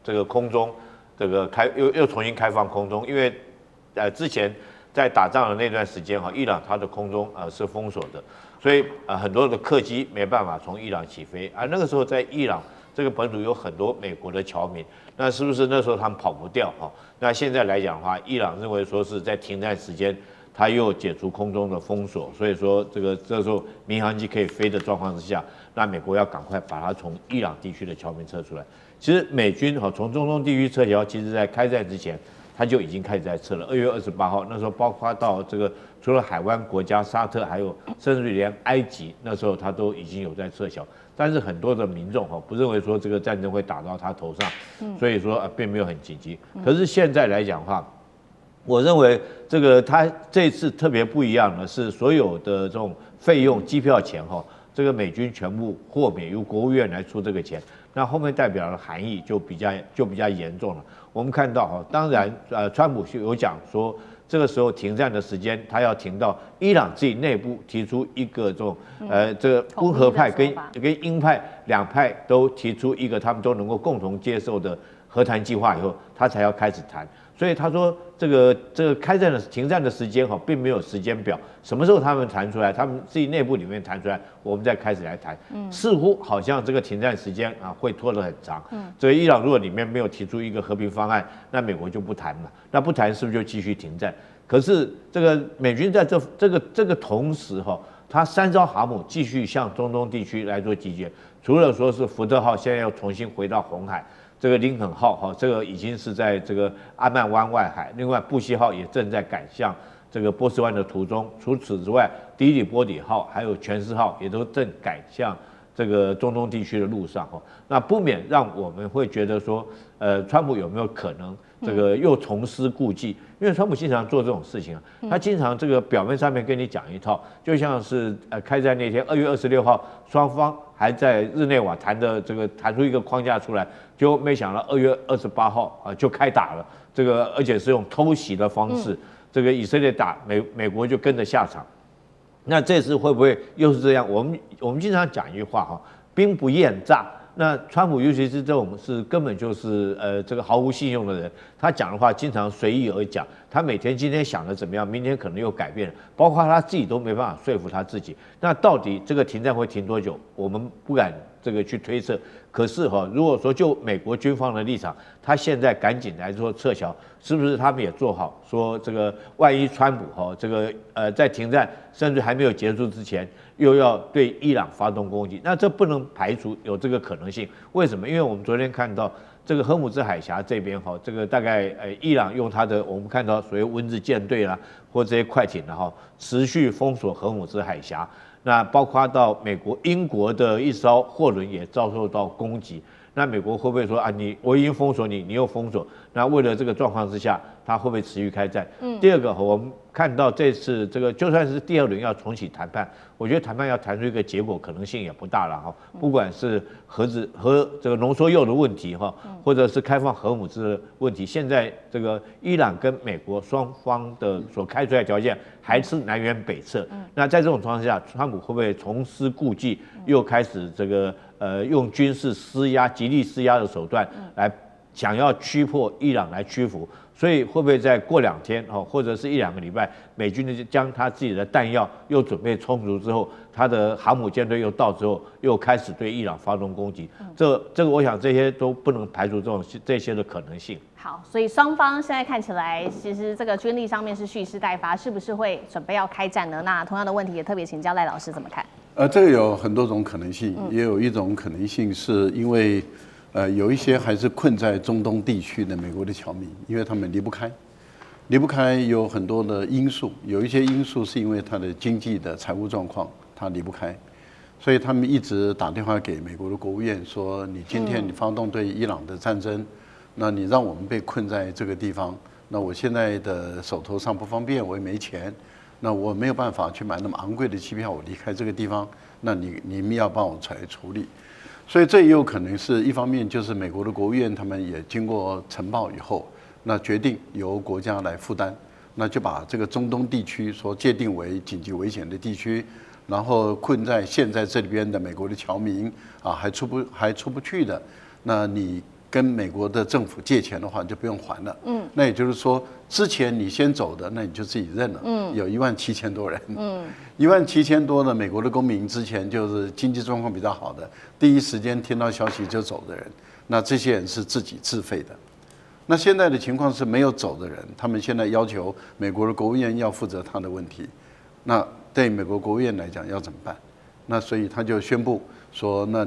这个空中，这个又重新开放空中，因为之前在打仗的那段时间伊朗它的空中是封锁的，所以很多的客机没办法从伊朗起飞，而那个时候在伊朗这个本土有很多美国的侨民，那是不是那时候他们跑不掉那现在来讲的话，伊朗认为说是在停战时间，他又解除空中的封锁，所以说这时候民航机可以飞的状况之下，那美国要赶快把它从伊朗地区的侨民撤出来。其实美军从中东地区撤侨，其实在开战之前，他就已经开始在撤了。2月28号那时候，包括到这个除了海湾国家沙特，还有甚至于连埃及，那时候他都已经有在撤侨。但是很多的民众不认为说这个战争会打到他头上，所以说并没有很紧急。可是现在来讲的话，我认为这个他这次特别不一样的是，所有的这种费用、机票钱这个美军全部豁免，由国务院来出这个钱。那后面代表的含义就比较严重了。我们看到当然川普有讲说，这个时候停战的时间，他要停到伊朗自己内部提出一个这种这个温和派跟鹰派2派都提出一个他们都能够共同接受的和谈计划以后，他才要开始谈。所以他说这个停战的时间并没有时间表，什么时候他们谈出来，他们自己内部里面谈出来，我们再开始来谈。似乎好像这个停战时间会拖得很长。这个伊朗如果里面没有提出一个和平方案，那美国就不谈嘛。那不谈是不是就继续停战？可是这个美军在这个同时他3艘航母继续向中东地区来做集结，除了说是福特号现在要重新回到红海。这个林肯号这个已经是在这个阿曼湾外海，另外布希号也正在赶向这个波斯湾的途中。除此之外，迪里波底号还有全斯号也都正赶向这个中东地区的路上那不免让我们会觉得说，川普有没有可能这个又重施故技？因为川普经常做这种事情他经常这个表面上面跟你讲一套，就像是开战那天2月26号，双方还在日内瓦谈出一个框架出来，就没想到2月28号就开打了，这个而且是用偷袭的方式，这个以色列打美国就跟着下场。那这次会不会又是这样？我们经常讲一句话兵不厌诈那川普尤其是这种是根本就是这个毫无信用的人，他讲的话经常随意而讲，他每天今天想的怎么样，明天可能又改变了，包括他自己都没办法说服他自己。那到底这个停战会停多久，我们不敢这个去推测。可是如果说就美国军方的立场，他现在赶紧来做撤侨，是不是他们也做好说这个万一川普这个在停战甚至还没有结束之前，又要对伊朗发动攻击，那这不能排除有这个可能性。为什么？因为我们昨天看到这个荷姆兹海峡这边这个大概伊朗用他的我们看到所谓蚊子舰队啦或这些快艇持续封锁荷姆兹海峡。那包括到美国、英国的一艘货轮也遭受到攻击，那美国会不会说我已经封锁你，你又封锁？那为了这个状况之下，他会不会持续开战？第二个，我们看到这次这个就算是第二轮要重启谈判，我觉得谈判要谈出一个结果可能性也不大了不管是核这个浓缩铀的问题或者是开放核武的问题，现在这个伊朗跟美国双方的所开出来的条件还是南辕北辙。那在这种情况下，川普会不会重施故技，又开始这个用军事施压、极力施压的手段来想要驱迫伊朗来屈服？所以会不会再过2天或者是1-2个礼拜，美军将他自己的弹药又准备充足之后，他的航母舰队又到之后，又开始对伊朗发动攻击？这个我想这些都不能排除这些的可能性。好，所以双方现在看起来，其实这个军力上面是蓄势待发，是不是会准备要开战呢？那同样的问题也特别请教赖老师怎么看？这个有很多种可能性，也有一种可能性是因为。有一些还是困在中东地区的美国的侨民，因为他们离不开有很多的因素，有一些因素是因为他的经济的财务状况，他离不开，所以他们一直打电话给美国的国务院说：你今天你发动对伊朗的战争，那你让我们被困在这个地方，那我现在的手头上不方便，我也没钱，那我没有办法去买那么昂贵的机票，我离开这个地方，那你们要帮我来处理。所以这也有可能是一方面，就是美国的国务院他们也经过呈报以后，那决定由国家来负担，那就把这个中东地区所界定为紧急危险的地区，然后困在现在这里边的美国的侨民还出不去的，那你跟美国的政府借钱的话就不用还了。那也就是说，之前你先走的，那你就自己认了。有17000多人。17000多的美国的公民，之前就是经济状况比较好的，第一时间听到消息就走的人，那这些人是自己自费的。那现在的情况是没有走的人，他们现在要求美国的国务院要负责他的问题。那对美国国务院来讲要怎么办？那所以他就宣布说，那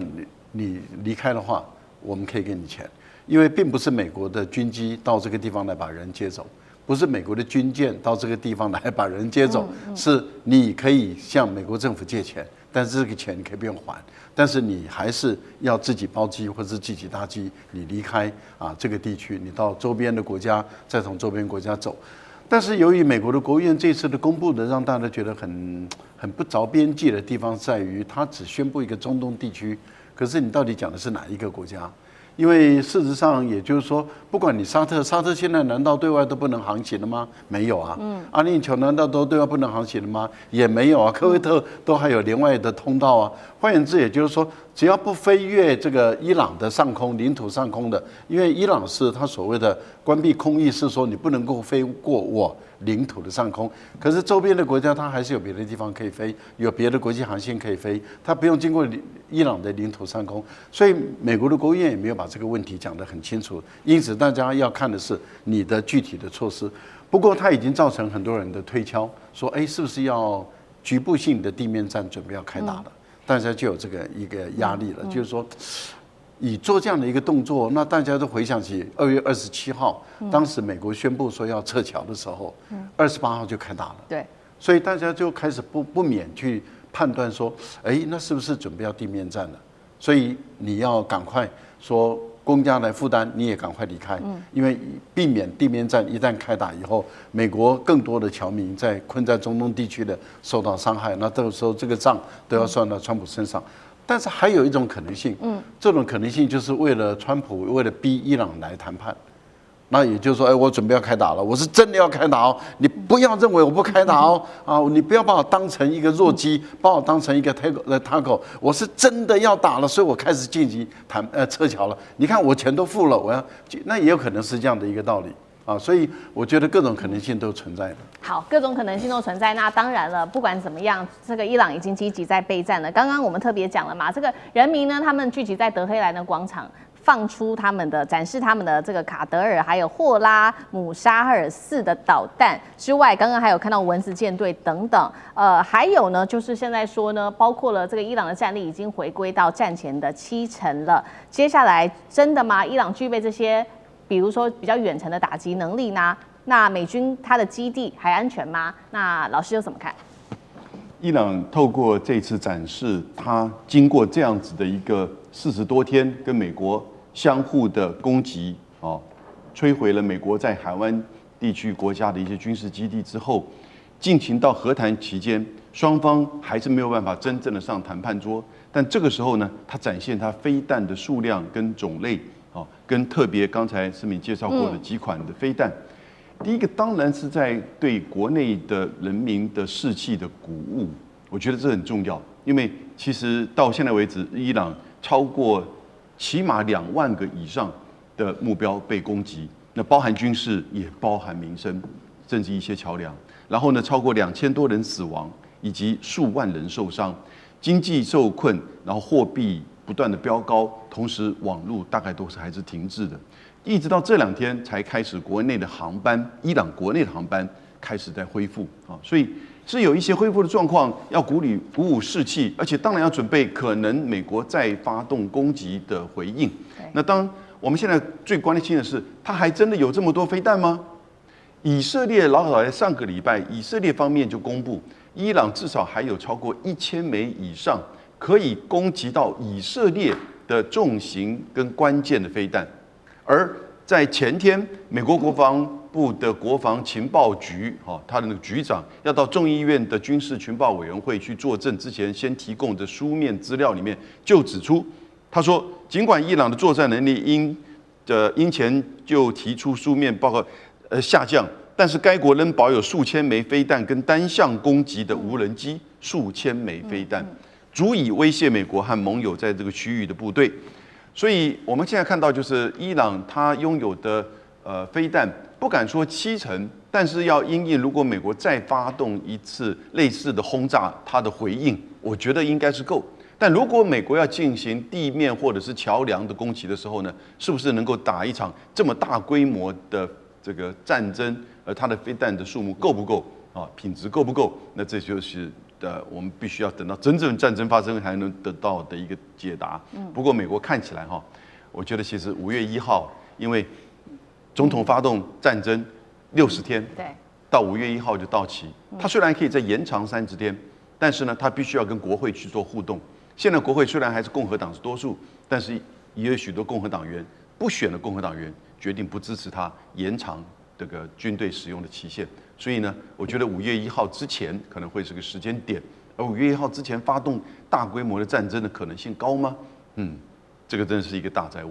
你离开的话，我们可以给你钱，因为并不是美国的军机到这个地方来把人接走，不是美国的军舰到这个地方来把人接走，是你可以向美国政府借钱，但是这个钱你可以不用还，但是你还是要自己包机或者自己搭机，你离开这个地区，你到周边的国家，再从周边国家走。但是由于美国的国务院这次的公布的让大家觉得很不着边际的地方在于，他只宣布一个中东地区，可是你到底讲的是哪一个国家？因为事实上，也就是说，不管你沙特现在难道对外都不能航行了吗？没有啊。阿联酋难道都对外不能航行了吗？也没有啊。科威特都还有连外的通道啊。换言之，也就是说，只要不飞越这个伊朗的上空、领土上空的，因为伊朗是他所谓的关闭空域，是说你不能够飞过我领土的上空。可是周边的国家它还是有别的地方可以飞，有别的国际航线可以飞，它不用经过伊朗的领土上空。所以美国的国务院也没有把这个问题讲得很清楚，因此大家要看的是你的具体的措施。不过它已经造成很多人的推敲，说是不是要局部性的地面战准备要开打了？大家就有这个一个压力了，就是说，以做这样的一个动作，那大家都回想起2月27号，当时美国宣布说要撤侨的时候，28号就开打了。对，所以大家就开始不免去判断说，那是不是准备要地面战了？所以你要赶快说公家来负担，你也赶快离开，因为避免地面战一旦开打以后，美国更多的侨民在困在中东地区的受到伤害，那到时候这个账都要算到川普身上。但是还有一种可能性，这种可能性就是为了川普为了逼伊朗来谈判，那也就是说，哎，我准备要开打了，我是真的要开打哦，你不要认为我不开打哦，啊，你不要把我当成一个弱鸡，把我当成一个taco，我是真的要打了，所以我开始进行撤侨了。你看我钱都付了，那也有可能是这样的一个道理啊，所以我觉得各种可能性都存在的。好，各种可能性都存在。那当然了，不管怎么样，这个伊朗已经积极在备战了。刚刚我们特别讲了嘛，这个人民呢，他们聚集在德黑兰的广场。放出展示他们的这个卡德尔还有霍拉姆沙赫尔4的导弹之外，刚刚还有看到蚊子舰队等等，还有呢，就是现在说呢，包括了这个伊朗的战力已经回归到战前的70%了。接下来真的吗？伊朗具备这些，比如说比较远程的打击能力呢？那美军它的基地还安全吗？那老师又怎么看？伊朗透过这次展示，它经过这样子的一个40多天跟美国相互的攻击，摧毁了美国在海湾地区国家的一些军事基地之后，进行到和谈期间，双方还是没有办法真正的上谈判桌。但这个时候呢，它展现它飞弹的数量跟种类，跟特别刚才思敏介绍过的几款的飞弹。第一个当然是在对国内的人民的士气的鼓舞，我觉得这很重要，因为其实到现在为止，伊朗超过起码2万个以上的目标被攻击，那包含军事，也包含民生，甚至一些桥梁。然后呢，超过2000多人死亡，以及数万人受伤，经济受困，然后货币不断的飙高，同时网络大概都还是停滞的，一直到这2天才开始国内的航班，伊朗国内的航班开始在恢复啊，所以是有一些恢复的状况，要鼓舞士气，而且当然要准备可能美国再发动攻击的回应。那当我们现在最关心的是，它还真的有这么多飞弹吗？以色列老早在上个礼拜，以色列方面就公布，伊朗至少还有超过1000枚以上可以攻击到以色列的重型跟关键的飞弹。而在前天，美国国防部的国防情报局，他的那个局长要到众议院的军事情报委员会去作证之前，先提供的书面资料里面就指出，他说，尽管伊朗的作战能力因前就提出书面报告下降，但是该国仍保有数千枚飞弹跟单向攻击的无人机，数千枚飞弹足以威胁美国和盟友在这个区域的部队。所以我们现在看到，就是伊朗它拥有的飞弹，不敢说70%，但是要因应如果美国再发动一次类似的轰炸，它的回应，我觉得应该是够。但如果美国要进行地面或者是桥梁的攻击的时候呢，是不是能够打一场这么大规模的这个战争？它的飞弹的数目够不够啊？品质够不够？那这就是我们必须要等到真正战争发生才能得到的一个解答。不过美国看起来我觉得其实5月1号，因为总统发动战争60天，对，到5月1号就到期。他虽然可以再延长30天，但是呢，他必须要跟国会去做互动。现在国会虽然还是共和党是多数，但是也有许多共和党员不选的共和党员决定不支持他延长这个军队使用的期限。所以呢，我觉得5月1号之前可能会是个时间点，而5月1号之前发动大规模的战争的可能性高吗？这个真是一个大哉问。